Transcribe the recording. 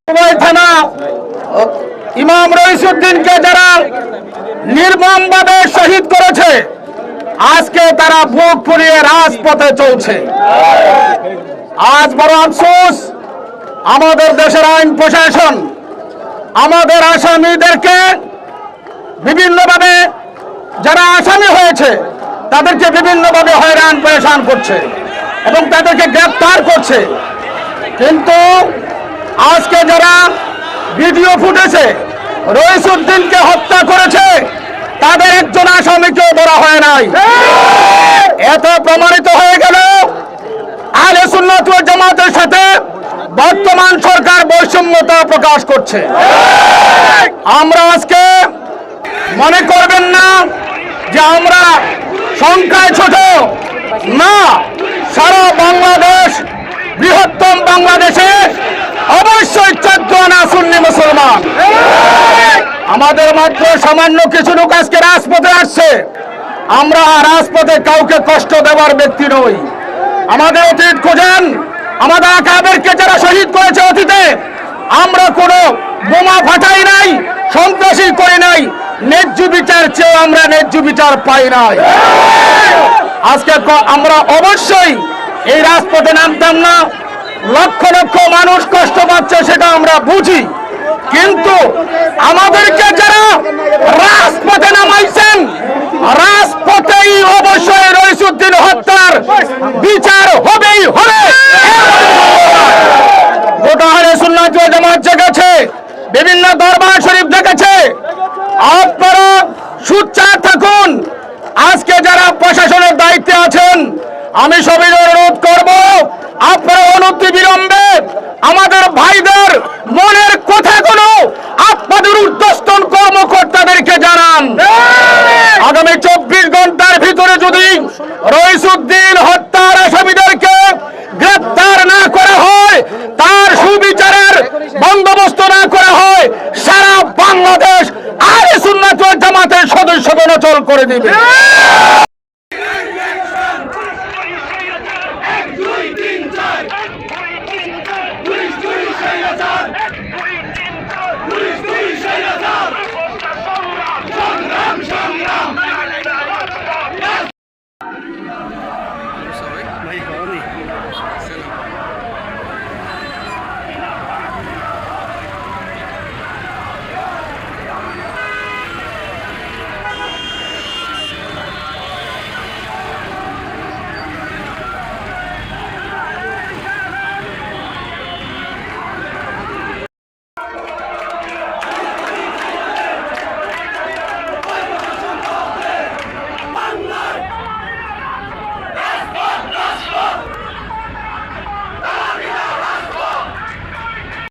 থানা ইমাম রইসুদ্দিনকে যারা নির্মমভাবে শহীদ করেছে, আজকে তারা বুক ফুলিয়ে রাজপথে চলছে। আজ বড় আফসোস, আমাদের দেশের আইন প্রশাসন আমাদের আসামিদেরকে বিভিন্নভাবে, যারা আসামি হয়েছে তাদেরকে বিভিন্নভাবে হয়রান পরেশান করছে এবং তাদেরকে গ্রেফতার করছে। কিন্তু আজকে যারা ভিডিও ফুটেছে রইসুদ্দিনকে হত্যা করেছে, তাদের একজন আসামিকেও ধরা হয় নাই। এত প্রমাণিত হয়ে গেল আহলে সুন্নাত ওয়াল জামাতের সাথে বর্তমান সরকার বৈষম্যতা প্রকাশ করছে। আমরা আজকে মনে করবেন না যে আমরা সংখ্যায় ছোট, না, সারা বাংলাদেশ, বৃহত্তম বাংলাদেশে অবশ্যই 14 আনা সুন্নি মুসলমান। আমাদের মাত্র সামান্য কিছু লোক আজকে রাজপথে আসছে। আমরা রাজপথে কাউকে কষ্ট দেওয়ার ব্যক্তি নই। আমাদের অতীত খোঁজেন, আমাদের আকাবেরকে যারা শহীদ করেছে অতীতে, আমরা কোনো বোমা ফাটাই নাই, সন্ত্রাসী করি নাই, ন্যায্য বিচার চেয়ে আমরা ন্যায্য বিচার পাই নাই। আজকে আমরা অবশ্যই এই রাজপথে নামতাম না। লক্ষ লক্ষ মানুষ কষ্ট পাচ্ছে সেটা আমরা বুঝি, কিন্তু আমাদেরকে যারা রাজপথে নামাইছেন, রাজপথেই অবশ্যই রইসুদ্দিন হত্যার বিচার হবেই হবে। গোটা আহলে সুন্নাত ওয়াল জামাত জেগেছে, বিভিন্ন দরবার শরীফ দেখেছে। আপনারা সোচ্চার থাকুন। আজকে যারা প্রশাসনের দায়িত্বে আছেন, আমি সবাই অনুরোধ করব, আপনারা অনতি বিলম্বে আমাদের ভাইদের মনের কথাগুলো আপনাদের ঊর্ধ্বতন কর্মকর্তাদেরকে জানান। আগামী 24 ঘন্টার ভিতরে যদি রইসুদ্দিন হত্যার আসামিদেরকে গ্রেফতার না করা হয়, তার সুবিচারের বন্দোবস্ত না করা হয়, সারা বাংলাদেশ আহলে সুন্নাত ওয়াল জামাতের সদস্য অচল করে দিবে।